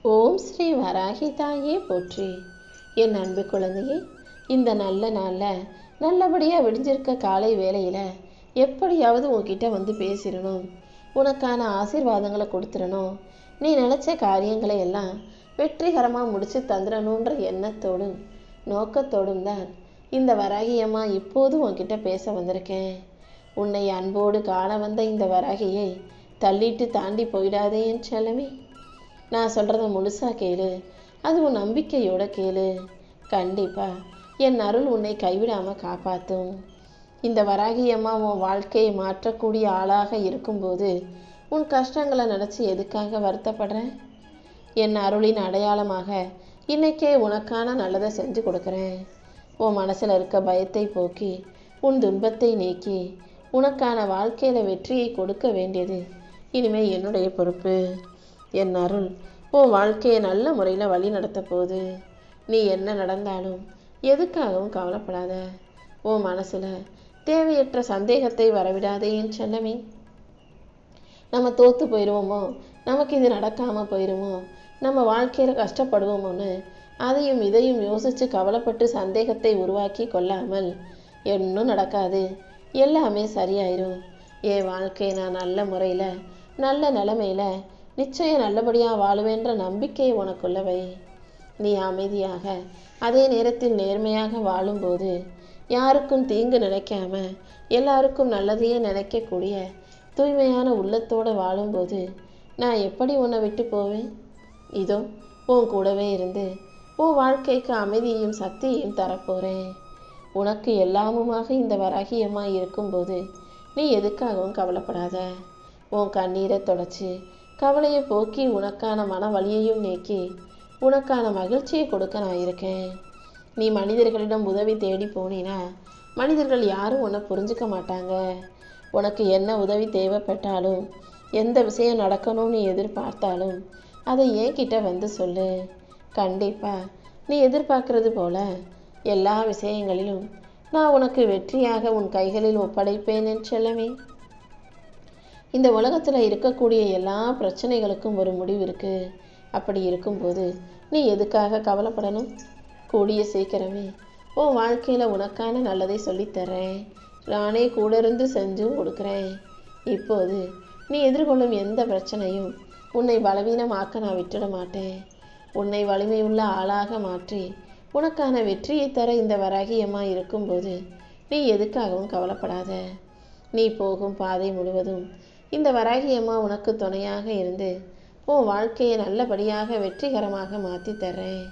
ஓம் ஸ்ரீ வராகி தாயே போற்றி. என் அன்பு குழந்தையே, இந்த நல்ல நாளில் நல்லபடியாக விடிஞ்சிருக்க காலை வேளையில் எப்படியாவது உன்கிட்ட வந்து பேசிடணும், உனக்கான ஆசீர்வாதங்களை கொடுத்துடணும், நீ நினச்ச காரியங்களை எல்லாம் வெற்றிகரமாக முடித்து தந்துடணுன்ற எண்ணத்தோடும் நோக்கத்தோடும் தான் இந்த வராகியம்மா இப்போது உன்கிட்ட பேச வந்திருக்கேன். உன்னை அன்போடு காண வந்த இந்த வராகியை தள்ளிட்டு தாண்டி போயிடாதே என் செல்லமே. நான் சொல்கிறத முழுசாக கேளு, அது உன் நம்பிக்கையோட கேளு. கண்டிப்பாக என் அருள் உன்னை கைவிடாமல் காப்பாற்றும். இந்த வராகியம்மா உன் வாழ்க்கையை மாற்றக்கூடிய ஆளாக இருக்கும்போது உன் கஷ்டங்களை நினச்சி எதுக்காக வருத்தப்படுற? என் அருளின் அடையாளமாக இன்னைக்கே உனக்கான நல்லதை செஞ்சு கொடுக்குறேன். உன் மனசில் இருக்க பயத்தை போக்கி உன் துன்பத்தை நீக்கி உனக்கான வாழ்க்கையில் வெற்றியை கொடுக்க வேண்டியது இனிமேல் என்னுடைய பொறுப்பு. என் அருள் உன் வாழ்க்கையை நல்ல முறையில் வழி நடத்த போகுது. நீ என்ன நடந்தாலும் எதுக்காகவும் கவலைப்படாத. உன் மனசில் தேவையற்ற சந்தேகத்தை வரவிடாதே என் செல்லமே. நம்ம தோற்று போயிடுவோமோ, நமக்கு இது நடக்காமல் போயிடுமோ, நம்ம வாழ்க்கையில் கஷ்டப்படுவோமோன்னு அதையும் இதையும் யோசித்து கவலைப்பட்டு சந்தேகத்தை உருவாக்கி கொள்ளாமல், இன்னும் நடக்காது, எல்லாமே சரியாயிரும், என் வாழ்க்கையை நான் நல்ல முறையில் நல்ல நிலைமையில் நிச்சயம் நல்லபடியாக வாழுவேன்ற நம்பிக்கையை உனக்குள்ளவை. நீ அமைதியாக அதே நேரத்தில் நேர்மையாக வாழும்போது, யாருக்கும் தீங்கு நினைக்காம எல்லாருக்கும் நல்லதையே நினைக்கக்கூடிய தூய்மையான உள்ளத்தோடு வாழும்போது நான் எப்படி உன்னை விட்டு போவேன்? இதோ உன் கூடவே இருந்து உன் வாழ்க்கைக்கு அமைதியையும் சக்தியையும் தரப்போகிறேன். உனக்கு எல்லாமுமாக இந்த வராகியமாக இருக்கும்போது நீ எதுக்காகவும் கவலைப்படாத. உன் கண்ணீரை தொடச்சி கவலையை போக்கி உனக்கான மன வலியையும் நீக்கி உனக்கான மகிழ்ச்சியை கொடுக்க நான் இருக்கேன். நீ மனிதர்களிடம் உதவி தேடி போனினா மனிதர்கள் யாரும் உன்னை புரிஞ்சுக்க மாட்டாங்க. உனக்கு என்ன உதவி தேவைப்பட்டாலும், எந்த விஷயம் நடக்கணும்னு நீ எதிர்பார்த்தாலும் அதை என்கிட்ட வந்து சொல்லு. கண்டிப்பாக நீ எதிர்பார்க்கறது போல எல்லா விஷயங்களிலும் நான் உனக்கு வெற்றியாக உன் கைகளில் ஒப்படைப்பேன் என் செல்லமே. இந்த உலகத்தில் இருக்கக்கூடிய எல்லா பிரச்சனைகளுக்கும் ஒரு முடிவு இருக்குது. அப்படி இருக்கும்போது நீ எதுக்காக கவலைப்படணும்? கூடிய சீக்கிரமே உன் வாழ்க்கையில் உனக்கான நல்லதை சொல்லித்தரேன். நானே கூட இருந்து செஞ்சும் கொடுக்குறேன். இப்போது நீ எதிர்கொள்ளும் எந்த பிரச்சனையும் உன்னை பலவீனமாக்க நான் விட்டுட மாட்டேன். உன்னை வலிமையுள்ள ஆளாக மாற்றி உனக்கான வெற்றியை தர இந்த வராகியம்மா இருக்கும்போது நீ எதுக்காகவும் கவலைப்படாத. நீ போகும் பாதை முழுவதும் இந்த வராகியம்மா உனக்கு துணையாக இருந்து உன் வாழ்க்கையை நல்லபடியாக வெற்றிகரமாக மாற்றி தர்றேன்.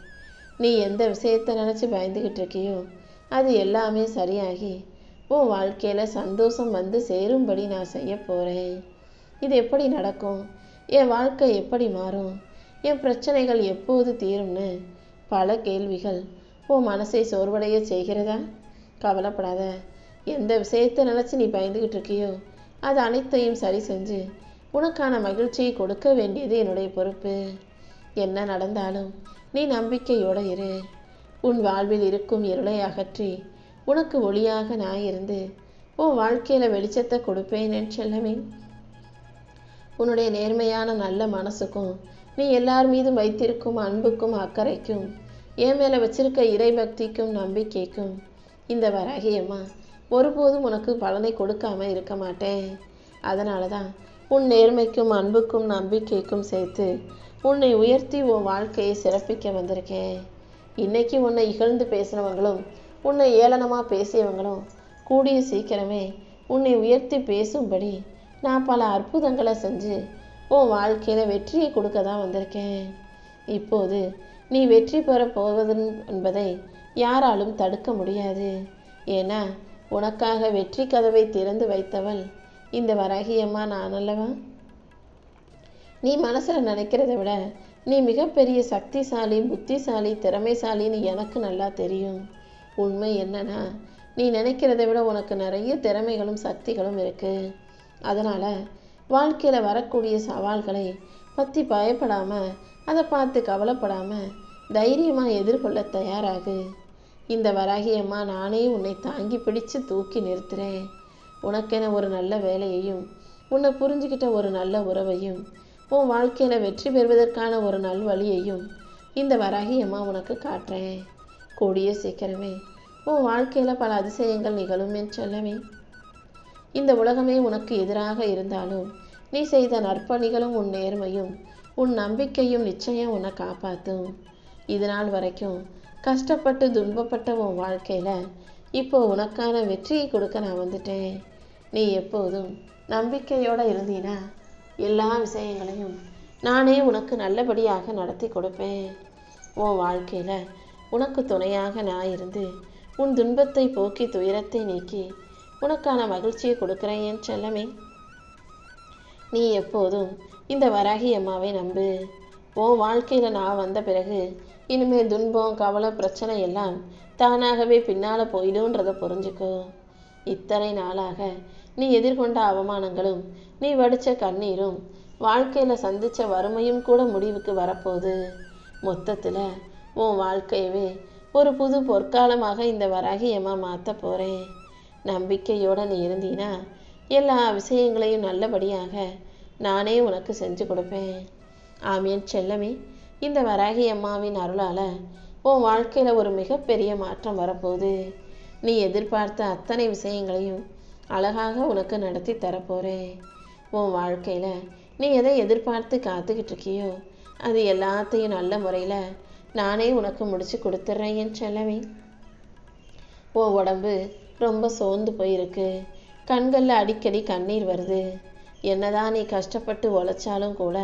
நீ எந்த விஷயத்தை நினச்சி பயந்துக்கிட்டு இருக்கியோ அது எல்லாமே சரியாகி உன் வாழ்க்கையில் சந்தோஷம் வந்து சேரும்படி நான் செய்ய போகிறேன். இது எப்படி நடக்கும்? என் வாழ்க்கை எப்படி மாறும்? என் பிரச்சனைகள் எப்போது தீரும்னு பல கேள்விகள் உன் மனசை சோர்வடைய செய்கிறதா? கவலைப்படாத. எந்த விஷயத்தை நினச்சி நீ பயந்துக்கிட்டு இருக்கியோ அது அனைத்தையும் சரி செஞ்சு உனக்கான மகிழ்ச்சியை கொடுக்க வேண்டியது என்னுடைய பொறுப்பு. என்ன நடந்தாலும் நீ நம்பிக்கையோடு இரு. உன் வாழ்வில் இருக்கும் இருளை அகற்றி உனக்கு ஒளியாக நான் இருந்து உன் வாழ்க்கையில் வெளிச்சத்தை கொடுப்பேன் என் செல்லமே. உன்னுடைய நேர்மையான நல்ல மனசுக்கும் நீ எல்லார் மீதும் வைத்திருக்கும் அன்புக்கும் அக்கறைக்கும் என் மேலே வச்சிருக்க இறைபக்திக்கும் நம்பிக்கைக்கும் இந்த வராகியம்மா ஒருபோதும் உனக்கு பலனை கொடுக்காம இருக்க மாட்டேன். அதனால தான் உன் நேர்மைக்கும் அன்புக்கும் நம்பிக்கைக்கும் சேர்த்து உன்னை உயர்த்தி உன் வாழ்க்கையை சிறப்பிக்க வந்திருக்கேன். இன்னைக்கு உன்னை இகழ்ந்து பேசினவங்களும் உன்னை ஏளனமாக பேசியவங்களும் கூடிய சீக்கிரமே உன்னை உயர்த்தி பேசும்படி நான் பல அற்புதங்களை செஞ்சு உன் வாழ்க்கையில் வெற்றியை கொடுக்க தான் வந்திருக்கேன். இப்போது நீ வெற்றி பெற போவது என்பதை யாராலும் தடுக்க முடியாது. ஏன்னா உனக்காக வெற்றி கதவை திறந்து வைத்தவள் இந்த வராகியம்மா நான் அல்லவா? நீ மனசில் நினைக்கிறத விட நீ மிகப்பெரிய சக்திசாலி, புத்திசாலி, திறமைசாலின்னு எனக்கு நல்லா தெரியும். உண்மை என்னன்னா, நீ நினைக்கிறத விட உனக்கு நிறைய திறமைகளும் சக்திகளும் இருக்குது. அதனால் வாழ்க்கையில் வரக்கூடிய சவால்களை பற்றி பயப்படாமல், அதை பார்த்து கவலைப்படாமல் தைரியமாக எதிர்கொள்ள தயாராகு. இந்த வராகியம்மா நானே உன்னை தாங்கி பிடிச்சு தூக்கி நிறுத்துகிறேன். உனக்கென ஒரு நல்ல வேலையையும் உன்னை புரிஞ்சுக்கிட்ட ஒரு நல்ல உறவையும் உன் வாழ்க்கையில் வெற்றி பெறுவதற்கான ஒரு நல் வழியையும் இந்த வராகி அம்மா உனக்கு காட்டுறேன். கூடிய சீக்கிரமே உன் வாழ்க்கையில் பல அதிசயங்கள் நிகழும் என் செல்லமே. இந்த உலகமே உனக்கு எதிராக இருந்தாலும் நீ செய்த நற்பணிகளும் உன் நேர்மையும் உன் நம்பிக்கையும் நிச்சயம் உன்னை காப்பாற்றும். இது நாள் வரைக்கும் கஷ்டப்பட்டு துன்பப்பட்ட உன் வாழ்க்கையில் இப்போ உனக்கான வெற்றியை கொடுக்க நான் வந்துட்டேன். நீ எப்போதும் நம்பிக்கையோடு இருந்தீனா எல்லா விஷயங்களையும் நானே உனக்கு நல்லபடியாக நடத்தி கொடுப்பேன். உன் வாழ்க்கையில் உனக்கு துணையாக நான் இருந்து உன் துன்பத்தை போக்கி துயரத்தை நீக்கி உனக்கான மகிழ்ச்சியை கொடுக்குறேன் என் செல்லமே. நீ எப்போதும் இந்த வராகி அம்மாவை நம்பு. உன் வாழ்க்கையில் நான் வந்த பிறகு இனிமேல் துன்பம் கவலை பிரச்சனை எல்லாம் தானாகவே பின்னால் போயிடும்ன்றதை புரிஞ்சுக்கோ. இத்தனை நாளாக நீ எதிர்கொண்ட அவமானங்களும் நீ வடித்த கண்ணீரும் வாழ்க்கையில் சந்தித்த வறுமையும் கூட முடிவுக்கு வரப்போகுது. மொத்தத்தில் உன் வாழ்க்கையவே ஒரு புது பொற்காலமாக இந்த வராகி அம்மா மாற்ற போகிறேன். நம்பிக்கையோடு நீ இருந்தீனா எல்லா விஷயங்களையும் நல்லபடியாக நானே உனக்கு செஞ்சு கொடுப்பேன். ஆமேன் செல்லமே. இந்த வராகி அம்மாவின் அருளால் உன் வாழ்க்கையில் ஒரு மிகப்பெரிய மாற்றம் வரப்போகுது. நீ எதிர்பார்த்த அத்தனை விஷயங்களையும் அழகாக உனக்கு நடத்தி தரப்போகிறேன். உன் வாழ்க்கையில் நீ எதை எதிர்பார்த்து காத்துக்கிட்டு இருக்கியோ அது எல்லாத்தையும் நல்ல முறையில் நானே உனக்கு முடிச்சு கொடுத்துட்றேன் என் செல்லமே. உன் உடம்பு ரொம்ப சோர்ந்து போயிருக்கு. கண்களில் அடிக்கடி கண்ணீர் வருது. என்னதான் நீ கஷ்டப்பட்டு உழைச்சாலும் கூட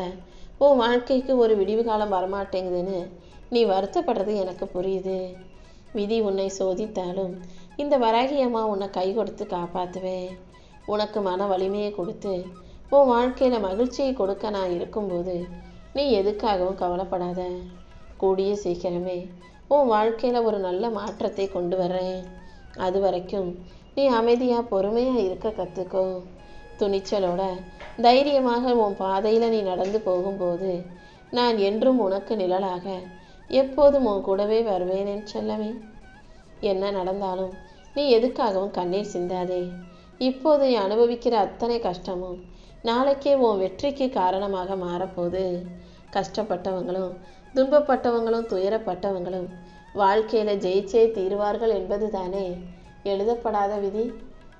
உன் வாழ்க்கைக்கு ஒரு விடிவு காலம் வரமாட்டேங்குதுன்னு நீ வருத்தப்படுறது எனக்கு புரியுது. விதி உன்னை சோதித்தாலும் இந்த வராகி அம்மா உன்னை கை கொடுத்து காப்பாற்றுவேன். உனக்கு மன வலிமையை கொடுத்து உன் வாழ்க்கையில் மகிழ்ச்சியை கொடுக்க நான் இருக்கும்போது நீ எதுக்காகவும் கவலைப்படாத. கூடிய சீக்கிரமே உன் வாழ்க்கையில் ஒரு நல்ல மாற்றத்தை கொண்டு வர்றேன். அது வரைக்கும் நீ அமைதியாக பொறுமையாக இருக்க கற்றுக்கோ. துணிச்சலோட தைரியமாக உன் பாதையில் நீ நடந்து போகும்போது நான் என்றும் உனக்கு நிழலாக எப்போதும் உன் கூடவே வருவேன் என் செல்லமே. என்ன நடந்தாலும் நீ எதுக்காகவும் கண்ணீர் சிந்தாதே. இப்போது நீ அனுபவிக்கிற அத்தனை கஷ்டமும் நாளைக்கே உன் வெற்றிக்கு காரணமாக மாறப்போகுது. கஷ்டப்பட்டவங்களும் துன்பப்பட்டவங்களும் துயரப்பட்டவங்களும் வாழ்க்கையில் ஜெயிச்சே தீர்வார்கள் என்பது தானே எழுதப்படாத விதி.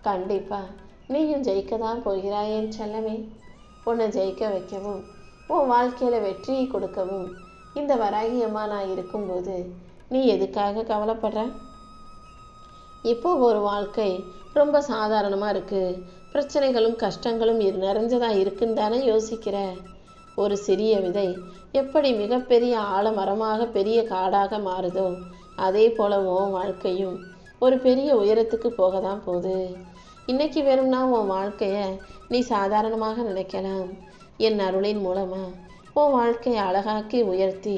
கண்டிப்பாக நீயும் ஜெயிக்க தான் போகிறாய் என் செல்லமே. உன்னை ஜெயிக்க வைக்கவும் உன் வாழ்க்கையில் வெற்றியை கொடுக்கவும் இந்த வராகி அம்மா நான் இருக்கும்போது நீ எதுக்காக கவலைப்படுற? இப்போ ஒரு வாழ்க்கை ரொம்ப சாதாரணமாக இருக்குது. பிரச்சனைகளும் கஷ்டங்களும் நிறைஞ்சதாக இருக்குன்னு தானே யோசிக்கிற. ஒரு சிறிய விதை எப்படி மிகப்பெரிய ஆலமரமாக பெரிய காடாக மாறுதோ அதே போல உன் வாழ்க்கையும் ஒரு பெரிய உயரத்துக்கு போக தான் போகுது. இன்னைக்கு வேணும்னா உன் வாழ்க்கையை நீ சாதாரணமாக நினைக்கலாம். என் அருளின் மூலமாக உன் வாழ்க்கையை அழகாக்கி உயர்த்தி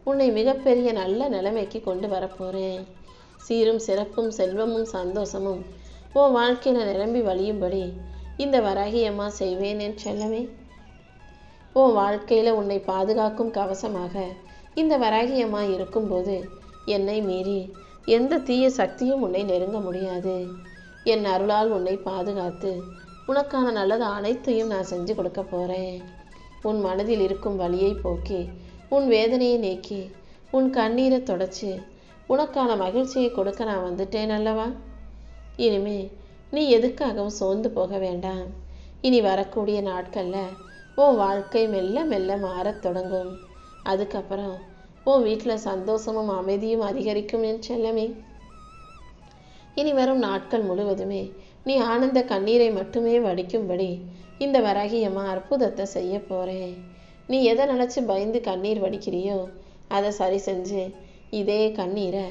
உன்னை மிகப்பெரிய நல்ல நிலைமைக்கு கொண்டு வரப்போகிறேன். சீரும் சிறப்பும் செல்வமும் சந்தோஷமும் உன் வாழ்க்கையில் நிரம்பி வழியும்படி இந்த வராகி அம்மா செய்வேன் என் செல்லமே. உன் வாழ்க்கையில் உன்னை பாதுகாக்கும் கவசமாக இந்த வராகி அம்மா இருக்கும்போது என்னை மீறி எந்த தீய சக்தியும் உன்னை நெருங்க முடியாது. என் அருளால் உன்னை பாதுகாத்து உனக்கான நல்லது அனைத்தையும் நான் செஞ்சு கொடுக்க போகிறேன். உன் மனதில் இருக்கும் வலியை போக்கி உன் வேதனையை நீக்கி உன் கண்ணீரை தொடச்சி உனக்கான மகிழ்ச்சியை கொடுக்க நான் வந்துட்டேன் அல்லவா. இனிமே நீ எதுக்காகவும் சோர்ந்து போக வேண்டாம். இனி வரக்கூடிய நாட்களில் உன் வாழ்க்கை மெல்ல மெல்ல மாறத் தொடங்கும். அதுக்கப்புறம் உன் வீட்டில் சந்தோஷமும் அமைதியும் அதிகரிக்கும் என் செல்லமே. இனி வரும் நாட்கள் முழுவதுமே நீ ஆனந்த கண்ணீரை மட்டுமே வடிக்கும்படி இந்த வராகி அம்மா அற்புதத்தை செய்ய போகிறேன். நீ எதை நினச்சி பயந்து கண்ணீர் வடிக்கிறியோ அதை சரி செஞ்சு இதே கண்ணீரை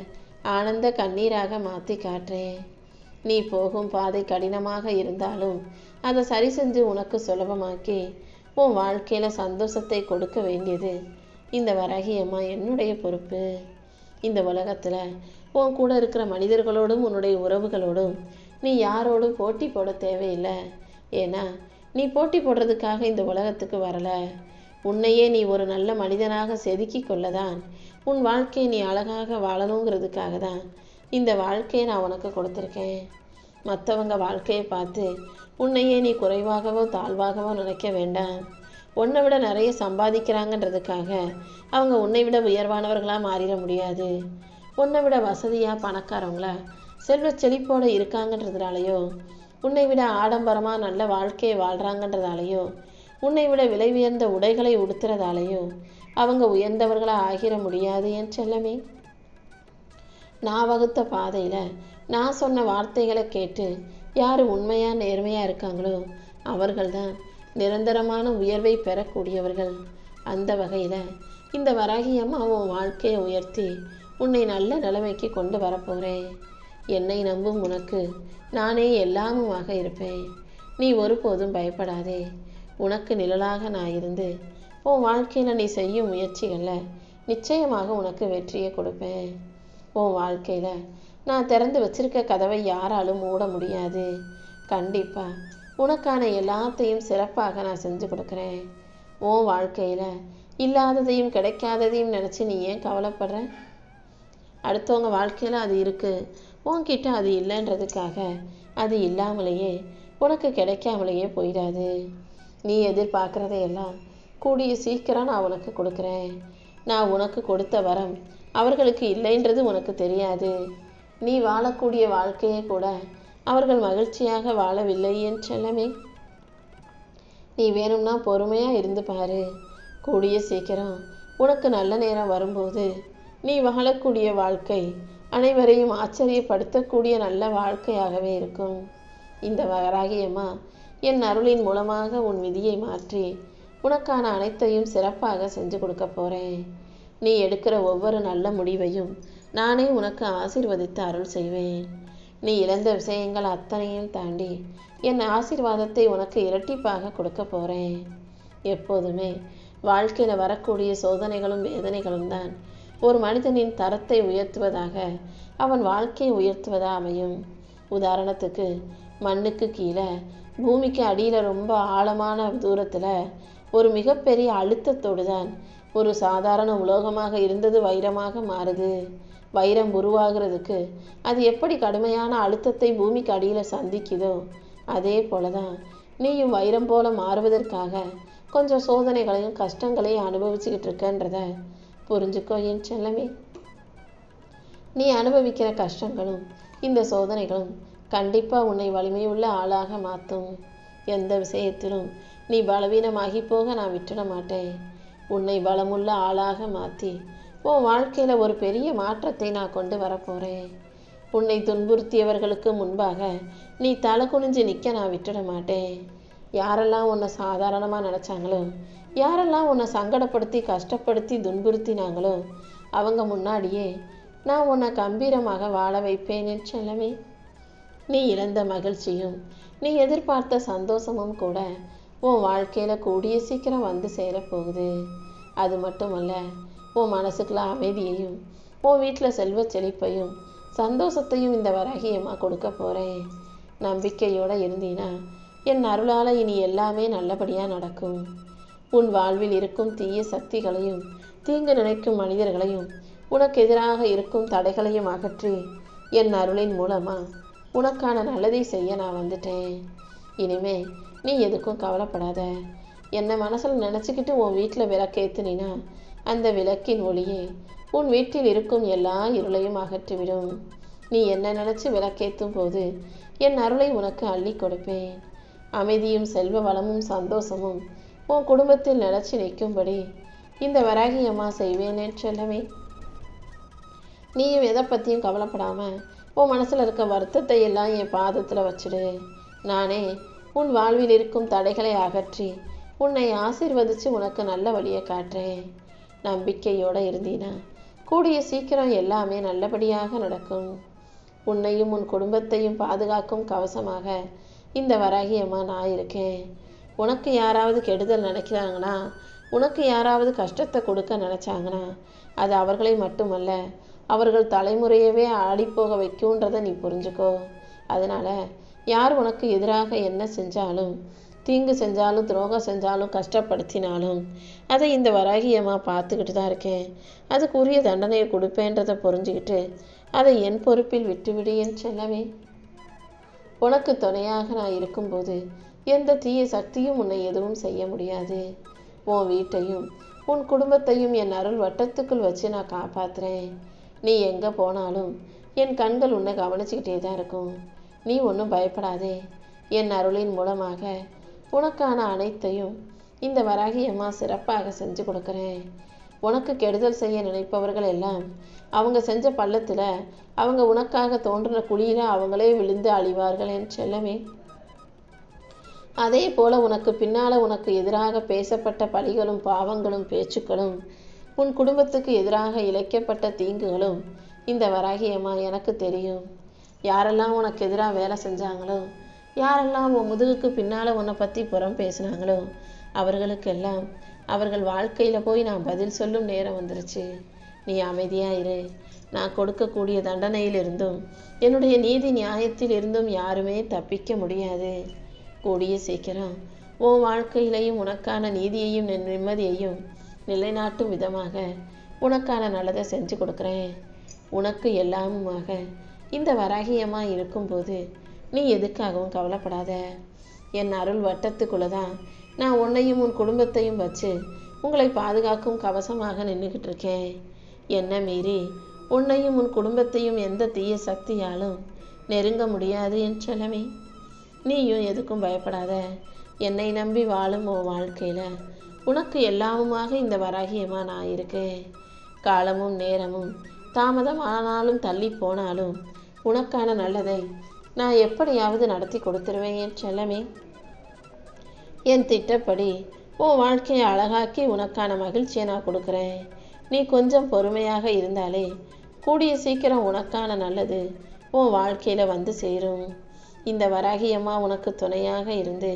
ஆனந்த கண்ணீராக மாற்றி காட்டுறேன். நீ போகும் பாதை கடினமாக இருந்தாலும் அதை சரி செஞ்சு உனக்கு சுலபமாக்கி உன் வாழ்க்கையில் சந்தோஷத்தை கொடுக்க வேண்டியது இந்த வராகி அம்மா என்னுடைய பொறுப்பு. இந்த உலகத்தில் உன் கூட இருக்கிற மனிதர்களோடும் உன்னுடைய உறவுகளோடும் நீ யாரோடும் போட்டி போட தேவையில்லை. ஏன்னா நீ போட்டி போடுறதுக்காக இந்த உலகத்துக்கு வரலை. உன்னையே நீ ஒரு நல்ல மனிதனாக செதுக்கி கொள்ளதான், உன் வாழ்க்கையை நீ அழகாக வாழணுங்கிறதுக்காக தான் இந்த வாழ்க்கையை நான் உனக்கு கொடுத்துருக்கேன். மற்றவங்க வாழ்க்கையை பார்த்து உன்னையே நீ குறைவாகவோ தாழ்வாகவோ நினைக்க வேண்டாம். உன்னை விட நிறைய சம்பாதிக்கிறாங்கன்றதுக்காக அவங்க உன்னை விட உயர்வானவர்களாக மாறிட முடியாது. உன்னை விட வசதியாக பணக்காரவங்களா செல்வ செழிப்போடு இருக்காங்கன்றதுனாலையோ, உன்னை விட ஆடம்பரமாக நல்ல வாழ்க்கையை வாழ்கிறாங்கன்றதாலேயோ, உன்னை விட விலை உயர்ந்த உடைகளை உடுத்துறதாலேயோ அவங்க உயர்ந்தவர்களாக ஆகிட முடியாது என் செல்லமே. நான் வகுத்த பாதையில் நான் சொன்ன வார்த்தைகளை கேட்டு யார் உண்மையாக நேர்மையாக இருக்காங்களோ அவர்கள்தான் நிரந்தரமான உயர்வை பெறக்கூடியவர்கள். அந்த வகையில் இந்த வராகி அம்மா உன் வாழ்க்கையை உயர்த்தி உன்னை நல்ல நிலைமைக்கு கொண்டு வரப்போகிறேன். என்னை நம்பும் உனக்கு நானே எல்லாமுமாக இருப்பேன். நீ ஒருபோதும் பயப்படாதே. உனக்கு நிழலாக நான் இருந்து உன் வாழ்க்கையில் நீ செய்யும் முயற்சிகளில் நிச்சயமாக உனக்கு வெற்றியை கொடுப்பேன். உன் வாழ்க்கையில் நான் திறந்து வச்சிருக்க கதவை யாராலும் மூட முடியாது. கண்டிப்பாக உனக்கான எல்லாத்தையும் சிறப்பாக நான் செஞ்சு கொடுக்குறேன். உன் வாழ்க்கையில் இல்லாததையும் கிடைக்காததையும் நினச்சி நீ ஏன் கவலைப்படுற? அடுத்தவங்க வாழ்க்கையில் அது இருக்குது, உன்கிட்ட அது இல்லைன்றதுக்காக அது இல்லாமலேயே உனக்கு கிடைக்காமலேயே போயிடாது. நீ எதிர்பார்க்குறதையெல்லாம் கூடிய சீக்கிரம் நான் உனக்கு கொடுக்குறேன். நான் உனக்கு கொடுத்த வரம் அவர்களுக்கு இல்லைன்றது உனக்கு தெரியாது. நீ வாழக்கூடிய வாழ்க்கையை கூட அவர்கள் மகிழ்ச்சியாக வாழவில்லை என் செல்லமே. நீ வேணும்னா பொறுமையாக இருந்து பாரு. கூடிய சீக்கிரம் உனக்கு நல்ல நேரம் வரும்போது நீ வாழக்கூடிய வாழ்க்கை அனைவரையும் ஆச்சரியப்படுத்தக்கூடிய நல்ல வாழ்க்கையாகவே இருக்கும். இந்த வராகியம்மா என் அருளின் மூலமாக உன் விதியை மாற்றி உனக்கான அனைத்தையும் சிறப்பாக செஞ்சு கொடுக்க போகிறேன். நீ எடுக்கிற ஒவ்வொரு நல்ல முடிவையும் நானே உனக்கு ஆசீர்வதித்து அருள் செய்வேன். நீ இழந்த விஷயங்கள் அத்தனையும் தாண்டி என் ஆசீர்வாதத்தை உனக்கு இரட்டிப்பாக கொடுக்க போகிறேன். எப்போதுமே வாழ்க்கையில் வரக்கூடிய சோதனைகளும் வேதனைகளும் தான் ஒரு மனிதனின் தரத்தை உயர்த்துவதாக, அவன் வாழ்க்கையை உயர்த்துவதாக அமையும். உதாரணத்துக்கு, மண்ணுக்கு கீழே பூமிக்கு அடியில் ரொம்ப ஆழமான தூரத்தில் ஒரு மிகப்பெரிய அழுத்தத்தோடு தான் ஒரு சாதாரண உலோகமாக இருந்தது வைரமாக மாறுது. வைரம் உருவாகிறதுக்கு அது எப்படி கடுமையான அழுத்தத்தை பூமிக்கு அடியில் சந்திக்குதோ அதே போல தான் நீயும் வைரம் போல மாறுவதற்காக கொஞ்சம் சோதனைகளையும் கஷ்டங்களையும் அனுபவிச்சுக்கிட்டு இருக்கன்றத புரிஞ்சுக்கோ என் செல்லமே. நீ அனுபவிக்கிற கஷ்டங்களும் இந்த சோதனைகளும் கண்டிப்பாக உன்னை வலிமையுள்ள ஆளாக மாற்றும். எந்த விஷயத்திலும் நீ பலவீனமாகி போக நான் விட்டுட மாட்டேன். உன்னை பலமுள்ள ஆளாக மாற்றி உன் வாழ்க்கையில் ஒரு பெரிய மாற்றத்தை நான் கொண்டு வரப்போகிறேன். உன்னை துன்புறுத்தியவர்களுக்கு முன்பாக நீ தலை குனிஞ்சு நிற்க நான் விட்டுட மாட்டேன். யாரெல்லாம் உன்னை சாதாரணமாக நினச்சாங்களோ, யாரெல்லாம் உன்னை சங்கடப்படுத்தி கஷ்டப்படுத்தி துன்புறுத்தினாங்களோ அவங்க முன்னாடியே நான் உன்னை கம்பீரமாக வாழ வைப்பேன் என் செல்லமே. நீ இழந்த மகிழ்ச்சியும் நீ எதிர்பார்த்த சந்தோஷமும் கூட உன் வாழ்க்கையில் கூடிய சீக்கிரம் வந்து சேரப்போகுது. அது மட்டுமல்ல, உன் மனசுக்குள்ள அமைதியையும் உன் வீட்டில் செல்வ செழிப்பையும் சந்தோஷத்தையும் இந்த வராகியமாக கொடுக்க போகிறேன். நம்பிக்கையோடு இருந்தீனா என் அருளால் இனி எல்லாமே நல்லபடியாக நடக்கும். உன் வாழ்வில் இருக்கும் தீய சக்திகளையும் தீங்கு நினைக்கும் மனிதர்களையும் உனக்கு எதிராக இருக்கும் தடைகளையும் அகற்றி என் அருளின் மூலமாக உனக்கான நல்லதை செய்ய நான் வந்துட்டேன். இனிமே நீ எதுக்கும் கவலைப்படாத. என்னை மனசில் நினச்சிக்கிட்டு உன் வீட்டில் விளக்கேற்றுனா அந்த விளக்கின் ஒளியே உன் வீட்டில் இருக்கும் எல்லா இருளையும் அகற்றிவிடும். நீ என்ன நினச்சி விளக்கேற்றும் போது என் அருளை உனக்கு அள்ளி கொடுப்பேன். அமைதியும் செல்வ வளமும் சந்தோஷமும் உன் குடும்பத்தில் நிலச்சி நிற்கும்படி இந்த வராகியம்மா செய்வேன் என் செல்லமே. நீயும் எதை பற்றியும் கவலைப்படாமல் உன் மனசில் இருக்க வருத்தத்தை எல்லாம் என் பாதத்தில் வச்சிடு. நானே உன் வாழ்வில் இருக்கும் தடைகளை அகற்றி உன்னை ஆசீர்வதித்து உனக்கு நல்ல வழியை காட்டுறேன். நம்பிக்கையோடு இருந்தீனா கூடிய சீக்கிரம் எல்லாமே நல்லபடியாக நடக்கும். உன்னையும் உன் குடும்பத்தையும் பாதுகாக்கும் கவசமாக இந்த வராகியம்மா நான் இருக்கேன். உனக்கு யாராவது கெடுதல் நினைக்கிறாங்கன்னா, உனக்கு யாராவது கஷ்டத்தை கொடுக்க நினச்சாங்கன்னா அது அவர்களை மட்டுமல்ல, அவர்கள் தலைமுறையவே ஆடிப்போக வைக்கும்ன்றதை நீ புரிஞ்சுக்கோ. அதனால் யார் உனக்கு எதிராக என்ன செஞ்சாலும், தீங்கு செஞ்சாலும், துரோகம் செஞ்சாலும், கஷ்டப்படுத்தினாலும் அதை இந்த வராகியம்மா பார்த்துக்கிட்டு தான் இருக்கேன். அதுக்கு உரிய தண்டனையை கொடுப்பேன்றதை புரிஞ்சுக்கிட்டு அதை என் பொறுப்பில் விட்டுவிடு என் செல்லவே. உனக்கு துணையாக நான் இருக்கும்போது எந்த தீய சக்தியும் உன்னை எதுவும் செய்ய முடியாது. உன் வீட்டையும் உன் குடும்பத்தையும் என் அருள் வட்டத்துக்குள் வச்சு நான் காப்பாத்துறேன். நீ எங்கே போனாலும் என் கண்கள் உன்னை கவனிச்சுக்கிட்டே தான் இருக்கும். நீ ஒன்றும் பயப்படாதே. என் அருளின் மூலமாக உனக்கான அனைத்தையும் இந்த வராகி அம்மா சிறப்பாக செஞ்சு கொடுக்குறேன். உனக்கு கெடுதல் செய்ய நினைப்பவர்கள் எல்லாம் அவங்க செஞ்ச பள்ளத்தில் அவங்க உனக்காக தோன்றின குழியில அவங்களே விழுந்து அழிவார்கள் என் செல்லமே. அதே போல உனக்கு பின்னால உனக்கு எதிராக பேசப்பட்ட பழிகளும் பாவங்களும் பேச்சுக்களும் உன் குடும்பத்துக்கு எதிராக இழைக்கப்பட்ட தீங்குகளும் இந்த வராகி அம்மா எனக்கு தெரியும். யாரெல்லாம் உனக்கு எதிராக வேலை செஞ்சாங்களோ, யாரெல்லாம் உன் முதுகுக்கு பின்னால உன்னை பற்றி புறம் பேசினாங்களோ அவர்களுக்கெல்லாம் அவர்கள் வாழ்க்கையில் போய் நான் பதில் சொல்லும் நேரம் வந்துருச்சு. நீ அமைதியாக இரு. நான் கொடுக்கக்கூடிய தண்டனையிலிருந்தும் என்னுடைய நீதி நியாயத்தில் இருந்தும் யாருமே தப்பிக்க முடியாது. கூடிய சீக்கிரம் உன் வாழ்க்கையிலையும் உனக்கான நீதியையும் நிம்மதியையும் நிலைநாட்டும் விதமாக உனக்கான நல்லதை செஞ்சு கொடுக்குறேன். உனக்கு எல்லாமுமாக இந்த வராகியமாக இருக்கும்போது நீ எதுக்காகவும் கவலைப்படாத. என் அருள் வட்டத்துக்குள்ளே தான் நான் உன்னையும் உன் குடும்பத்தையும் வச்சு உங்களை பாதுகாக்கும் கவசமாக நின்றுக்கிட்டு இருக்கேன். என்னை மீறி உன்னையும் உன் குடும்பத்தையும் எந்த தீய சக்தியாலும் நெருங்க முடியாது என் செல்லமே. நீயும் எதுக்கும் பயப்படாத. என்னை நம்பி வாழும் உன் வாழ்க்கையில் உனக்கு எல்லாமுமாக இந்த வராகியமாக நான் இருக்கேன். காலமும் நேரமும் தாமதம் ஆனாலும் தள்ளி போனாலும் உனக்கான நல்லதை நான் எப்படியாவது நடத்தி கொடுத்துருவேன் என் செல்லமே. என் திட்டப்படி உன் வாழ்க்கையை அழகாக்கி உனக்கான மகிழ்ச்சியை நான் கொடுக்குறேன். நீ கொஞ்சம் பொறுமையாக இருந்தாலே கூடிய சீக்கிரம் உனக்கான நல்லது உன் வாழ்க்கையில் வந்து சேரும். இந்த வராகியம்மா உனக்கு துணையாக இருந்து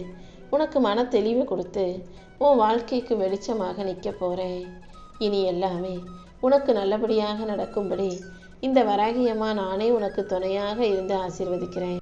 உனக்கு மன தெளிவு கொடுத்து உன் வாழ்க்கைக்கு வெளிச்சமாக நிற்க போகிறேன். இனி எல்லாமே உனக்கு நல்லபடியாக நடக்கும்படி இந்த வராகியம்மா நானே உனக்கு துணையாக இருந்து ஆசீர்வதிக்கிறேன்.